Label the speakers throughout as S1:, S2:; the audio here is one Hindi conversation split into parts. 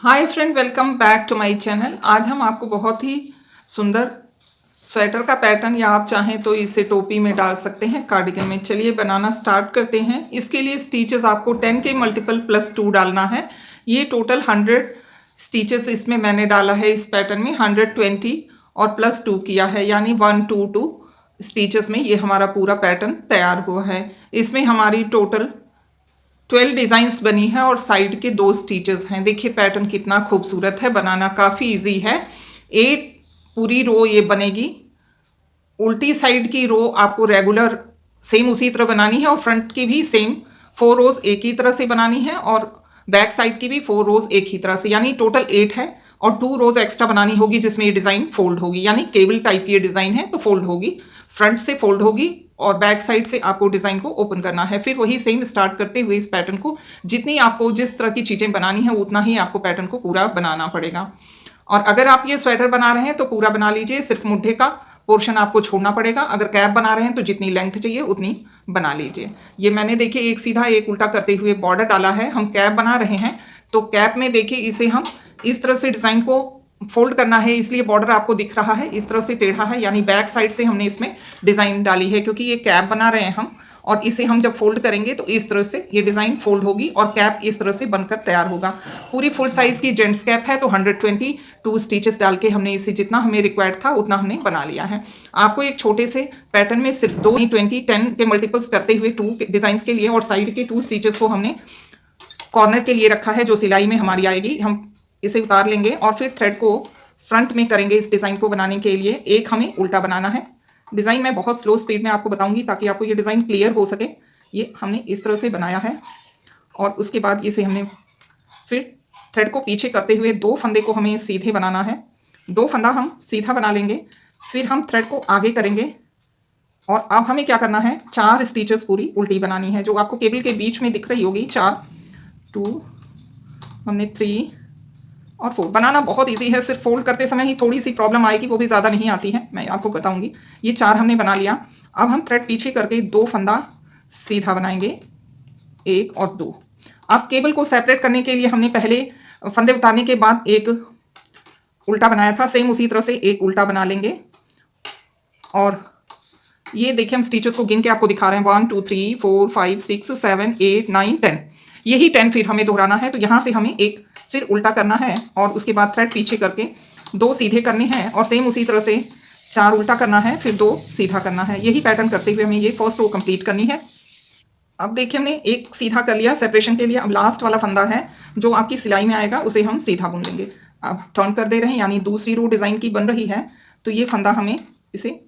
S1: Hi friend, welcome back to my channel. आज हम आपको बहुत ही सुंदर स्वेटर का पैटर्न, या आप चाहें तो इसे टोपी में डाल सकते हैं, कार्डिगन में। चलिए बनाना स्टार्ट करते हैं। इसके लिए स्टिचेस आपको 10 के मल्टीपल प्लस 2 डालना है। ये टोटल 100 स्टिचेस इसमें मैंने डाला है। इस पैटर्न में 120 और प्लस 2 किया है, यानी 122 स्टिचेस में ये हमारा पूरा पैटर्न तैयार हुआ है। इसमें हमारी टोटल 12 डिज़ाइंस बनी है और साइड के 2 स्टिचेस हैं। देखिए पैटर्न कितना खूबसूरत है, बनाना काफ़ी इजी है। 8 पूरी रो ये बनेगी। उल्टी साइड की रो आपको रेगुलर सेम उसी तरह बनानी है, और फ्रंट की भी सेम 4 रोज एक ही तरह से बनानी है, और बैक साइड की भी 4 रोज एक ही तरह से, यानी टोटल 8 है। और 2 रोज एक्स्ट्रा बनानी होगी जिसमें ये डिज़ाइन फोल्ड होगी, यानी केबल टाइप की ये डिज़ाइन है तो फोल्ड होगी। फ्रंट से फोल्ड होगी और बैक साइड से आपको डिज़ाइन को ओपन करना है। फिर वही सेम स्टार्ट करते हुए इस पैटर्न को, जितनी आपको जिस तरह की चीज़ें बनानी है उतना ही आपको पैटर्न को पूरा बनाना पड़ेगा। और अगर आप ये स्वेटर बना रहे हैं तो पूरा बना लीजिए, सिर्फ मुड्ढे का पोर्शन आपको छोड़ना पड़ेगा। अगर कैप बना रहे हैं तो जितनी लेंथ चाहिए उतनी बना लीजिए। ये मैंने देखिए एक सीधा एक उल्टा करते हुए बॉर्डर डाला है। हम कैप बना रहे हैं तो कैप में देखिए इसे हम इस तरह से डिज़ाइन को फोल्ड करना है, इसलिए बॉर्डर आपको दिख रहा है इस तरह से टेढ़ा है, यानी बैक साइड से हमने इसमें डिज़ाइन डाली है। क्योंकि ये कैप बना रहे हैं हम, और इसे हम जब फोल्ड करेंगे तो इस तरह से ये डिज़ाइन फोल्ड होगी और कैप इस तरह से बनकर तैयार होगा। पूरी फुल साइज़ की जेंट्स कैप है तो 122 स्टिचेस डाल के हमने इसे जितना हमें रिक्वायर्ड था उतना हमने बना लिया है। आपको एक छोटे से पैटर्न में सिर्फ 2 10 के मल्टीपल्स करते हुए 2 डिज़ाइन के लिए, और साइड के 2 स्टिचेस को हमने कॉर्नर के लिए रखा है जो सिलाई में हमारी आएगी। हम इसे उतार लेंगे और फिर थ्रेड को फ्रंट में करेंगे। इस डिज़ाइन को बनाने के लिए एक हमें उल्टा बनाना है। डिज़ाइन मैं बहुत स्लो स्पीड में आपको बताऊंगी ताकि आपको ये डिज़ाइन क्लियर हो सके। ये हमने इस तरह से बनाया है, और उसके बाद इसे हमने फिर थ्रेड को पीछे करते हुए 2 फंदे को हमें सीधे बनाना है। 2 फंदा हम सीधा बना लेंगे, फिर हम थ्रेड को आगे करेंगे। और अब हमें क्या करना है, 4 स्टिचेस पूरी उल्टी बनानी है जो आपको केबल के बीच में दिख रही होगी। 4 2 हमने 3 और 4 बनाना बहुत इजी है। सिर्फ फोल्ड करते समय ही थोड़ी सी प्रॉब्लम आएगी, वो भी ज़्यादा नहीं आती है, मैं आपको बताऊंगी। ये 4 हमने बना लिया। अब हम थ्रेड पीछे करके 2 फंदा सीधा बनाएंगे, 1 और 2। अब केबल को सेपरेट करने के लिए हमने पहले फंदे उतारने के बाद एक उल्टा बनाया था, सेम उसी तरह से एक उल्टा बना लेंगे। और ये देखिए हम स्टिचेस को गिन के आपको दिखा रहे हैं, 1 2 3 4 5 6 7 8 9 10। यही 10 फिर हमें दोहराना है, तो यहाँ से हमें एक फिर उल्टा करना है, और उसके बाद थ्रेड पीछे करके 2 सीधे करने हैं, और सेम उसी तरह से 4 उल्टा करना है, फिर 2 सीधा करना है। यही पैटर्न करते हुए हमें ये फर्स्ट रो कंप्लीट करनी है। अब देखिए हमने एक सीधा कर लिया सेपरेशन के लिए। अब लास्ट वाला फंदा है जो आपकी सिलाई में आएगा, उसे हम सीधा बुन लेंगे। अब टर्न कर दे रहे हैं, यानी दूसरी रो डिज़ाइन की बन रही है, तो ये फंदा हमें इसे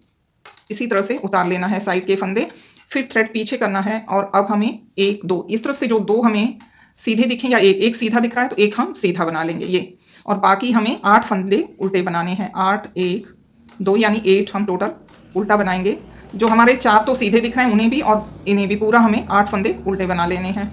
S1: इसी तरह से उतार लेना है, साइड के फंदे। फिर थ्रेड पीछे करना है, और अब हमें 1 2 इस तरफ से जो 2 हमें सीधे दिखें, या एक सीधा दिख रहा है तो एक हम सीधा बना लेंगे ये। और बाकी हमें 8 फंदे उल्टे बनाने हैं। 8 1 2 यानी 8 हम टोटल उल्टा बनाएंगे। जो हमारे 4 तो सीधे दिख रहे हैं उन्हें भी, और इन्हें भी पूरा हमें 8 फंदे उल्टे बना लेने हैं।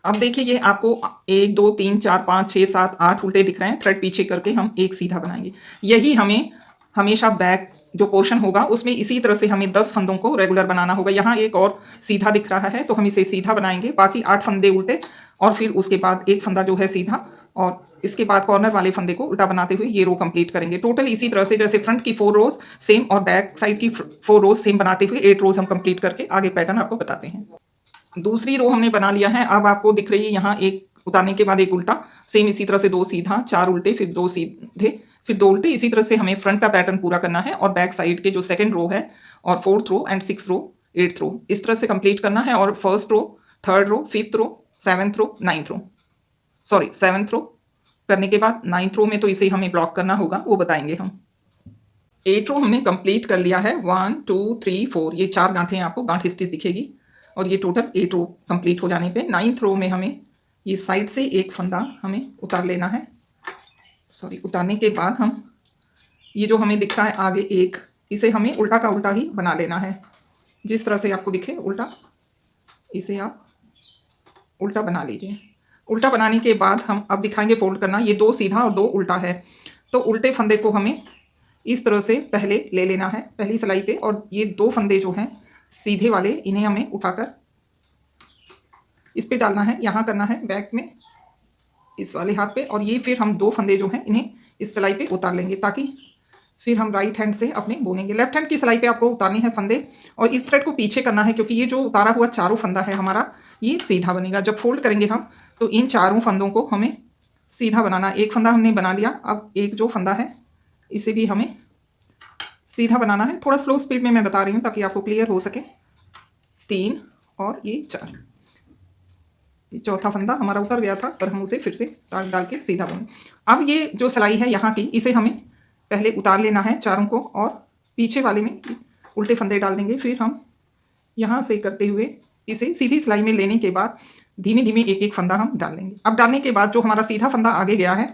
S1: अब देखिए ये आपको 1 2 3 4 5 6 7 8 उल्टे दिख रहे हैं। थ्रेड पीछे करके हम एक सीधा बनाएंगे। यही हमें हमेशा बैक जो पोर्शन होगा उसमें इसी तरह से हमें 10 फंदों को रेगुलर बनाना होगा। यहाँ एक और सीधा दिख रहा है तो हम इसे सीधा बनाएंगे, बाकी 8 फंदे उल्टे, और फिर उसके बाद एक फंदा जो है सीधा, और इसके बाद कॉर्नर वाले फंदे को उल्टा बनाते हुए ये रो कंप्लीट करेंगे। टोटल इसी तरह से जैसे फ्रंट की 4 रोज सेम और बैक साइड की 4 रोज सेम बनाते हुए 8 रोज हम कंप्लीट करके आगे पैटर्न आपको बताते हैं। दूसरी रो हमने बना लिया है। अब आपको दिख रही है यहाँ एक उतारने के बाद एक उल्टा, सेम इसी तरह से 2 सीधा, 4 उल्टे, फिर 2 सीधे, फिर 2 उल्टे। इसी तरह से हमें फ्रंट का पैटर्न पूरा करना है, और बैक साइड के जो सेकंड रो है, और 4th row and 6th row 8th रो इस तरह से कंप्लीट करना है। और फर्स्ट रो, 3rd रो, 5th रो, 7th रो, 9th रो, सॉरी 7th रो करने के बाद 9th रो में तो इसे हमें ब्लॉक करना होगा, वो बताएंगे हम। 8 रो हमने कंप्लीट कर लिया है। 1 2 3 4 ये 4 गांठें आपको गांठ स्टिच दिखेगी, और ये टोटल 8 रो कंप्लीट हो जाने पे 9th रो में हमें ये साइड से एक फंदा हमें उतार लेना है। सॉरी, उतारने के बाद हम ये जो हमें दिख रहा है आगे एक, इसे हमें उल्टा का उल्टा ही बना लेना है। जिस तरह से आपको दिखे उल्टा, इसे आप उल्टा बना लीजिए। उल्टा बनाने के बाद हम अब दिखाएंगे फोल्ड करना। ये 2 सीधा और 2 उल्टा है, तो उल्टे फंदे को हमें इस तरह से पहले ले लेना है पहली सिलाई पे, और ये 2 फंदे जो हैं सीधे वाले, इन्हें हमें उठाकर इस पे डालना है, यहाँ करना है बैक में इस वाले हाथ पे, और ये फिर हम 2 फंदे जो हैं इन्हें इस सिलाई पे उतार लेंगे, ताकि फिर हम राइट हैंड से अपने बुनेंगे। लेफ्ट हैंड की सिलाई पे आपको उतारनी है फंदे, और इस थ्रेड को पीछे करना है, क्योंकि ये जो उतारा हुआ चारों फंदा है हमारा ये सीधा बनेगा। जब फोल्ड करेंगे हम तो इन चारों फंदों को हमें सीधा बनाना। एक फंदा हमने बना लिया, अब एक जो फंदा है इसे भी हमें सीधा बनाना है। थोड़ा स्लो स्पीड में मैं बता रही हूँ ताकि आपको क्लियर हो सके। 3 और ये 4, ये चौथा फंदा हमारा उतर गया था, पर हम उसे फिर से डाल के सीधा बुने। अब ये जो सिलाई है यहाँ की, इसे हमें पहले उतार लेना है चारों को, और पीछे वाले में उल्टे फंदे डाल देंगे। फिर हम यहाँ से करते हुए इसे सीधी सिलाई में लेने के बाद धीमे धीमे एक एक फंदा हम डाल लेंगे। अब डालने के बाद जो हमारा सीधा फंदा आगे गया है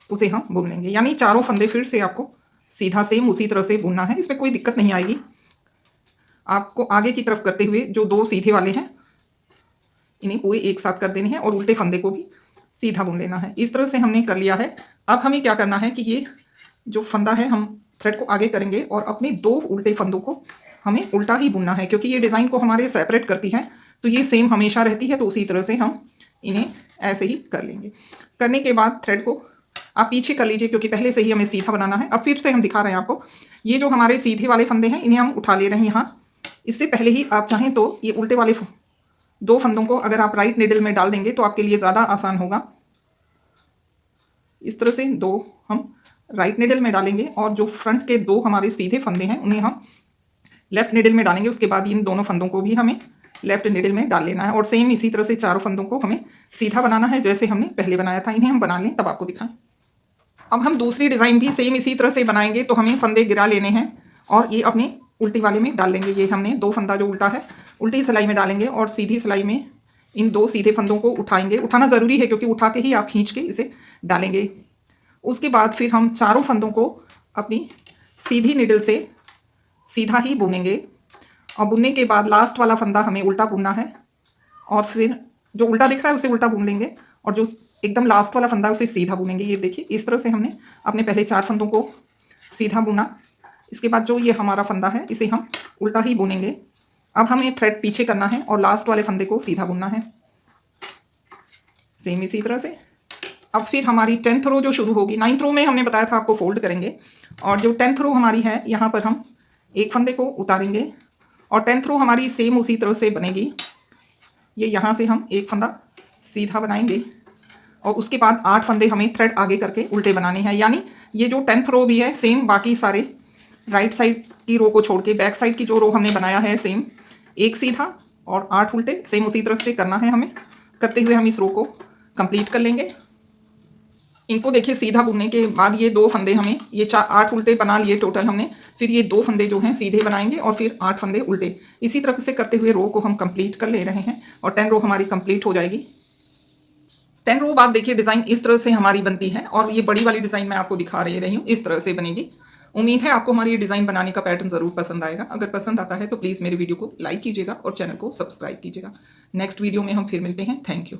S1: उसे हम बुन लेंगे, यानी चारों फंदे फिर से आपको सीधा सेम उसी तरह से बुनना है। इसमें कोई दिक्कत नहीं आएगी। आपको आगे की तरफ करते हुए जो 2 सीधे वाले हैं इन्हें पूरे एक साथ कर देने हैं, और उल्टे फंदे को भी सीधा बुन लेना है। इस तरह से हमने कर लिया है। अब हमें क्या करना है कि ये जो फंदा है हम थ्रेड को आगे करेंगे, और अपने 2 उल्टे फंदों को हमें उल्टा ही बुनना है, क्योंकि ये डिज़ाइन को हमारे सेपरेट करती है, तो ये सेम हमेशा रहती है। तो उसी तरह से हम इन्हें ऐसे ही कर लेंगे। करने के बाद थ्रेड को आप पीछे कर लीजिए, क्योंकि पहले से ही हमें सीधा बनाना है। अब फिर से हम दिखा रहे हैं आपको, ये जो हमारे सीधे वाले फंदे हैं इन्हें हम उठा ले रहे हैं यहाँ। इससे पहले ही आप चाहें तो ये उल्टे वाले 2 फंदों को अगर आप राइट निडल में डाल देंगे तो आपके लिए ज़्यादा आसान होगा। इस तरह से 2 हम राइट निडल में डालेंगे, और जो फ्रंट के 2 हमारे सीधे फंदे हैं उन्हें हम लेफ्ट निडल में डालेंगे। उसके बाद इन दोनों फंदों को भी हमें लेफ्ट निडल में डाल लेना है, और सेम इसी तरह से चारों फंदों को हमें सीधा बनाना है, जैसे हमने पहले बनाया था। इन्हें हम बना लें तब आपको दिखाएं। अब हम दूसरी डिज़ाइन भी सेम इसी तरह से बनाएंगे। तो हमें फंदे गिरा लेने हैं और ये अपने उल्टी वाले में डाल लेंगे। ये हमने 2 फंदा जो उल्टा है उल्टी सिलाई में डालेंगे, और सीधी सिलाई में इन 2 सीधे फंदों को उठाएंगे। उठाना ज़रूरी है, क्योंकि उठा के ही आप खींच के इसे डालेंगे। उसके बाद फिर हम चारों फंदों को अपनी सीधी निडल से सीधा ही बुनेंगे, और बुनने के बाद लास्ट वाला फंदा हमें उल्टा बुनना है, और फिर जो उल्टा दिख रहा है उसे उल्टा बुन लेंगे, और जो एकदम लास्ट वाला फंदा है उसे सीधा बुनेंगे। ये देखिए, इस तरह से हमने अपने पहले 4 फंदों को सीधा बुना। इसके बाद जो ये हमारा फंदा है इसे हम उल्टा ही बुनेंगे। अब हमें थ्रेड पीछे करना है और लास्ट वाले फंदे को सीधा बुनना है, सेम इसी तरह से। अब फिर हमारी 10th रो जो शुरू होगी, 9th रो में हमने बताया था आपको फोल्ड करेंगे, और जो 10th रो हमारी है यहाँ पर हम एक फंदे को उतारेंगे, और 10th रो हमारी सेम उसी तरह से बनेगी। ये यहाँ से हम एक फंदा सीधा बनाएंगे, और उसके बाद 8 फंदे हमें थ्रेड आगे करके उल्टे बनाने हैं। यानी ये जो 10th रो भी है सेम, बाकी सारे राइट साइड की रो को छोड़ के बैक साइड की जो रो हमने बनाया है सेम, एक सीधा और 8 उल्टे, सेम उसी तरह से करना है हमें। करते हुए हम इस रो को कंप्लीट कर लेंगे। इनको देखिए, सीधा बुनने के बाद ये 2 फंदे हमें, ये 8 उल्टे बना लिए टोटल हमने। फिर ये 2 फंदे जो हैं सीधे बनाएंगे, और फिर 8 फंदे उल्टे। इसी तरह से करते हुए रो को हम कंप्लीट कर ले रहे हैं, और 10 रो हमारी कंप्लीट हो जाएगी। 10 रो बाद देखिए डिज़ाइन इस तरह से हमारी बनती है, और ये बड़ी वाली डिज़ाइन मैं आपको दिखा रही हूँ, इस तरह से बनेगी। उम्मीद है आपको हमारी ये डिज़ाइन बनाने का पैटर्न ज़रूर पसंद आएगा। अगर पसंद आता है तो प्लीज़ मेरे वीडियो को लाइक कीजिएगा और चैनल को सब्सक्राइब कीजिएगा। नेक्स्ट वीडियो में हम फिर मिलते हैं। Thank you.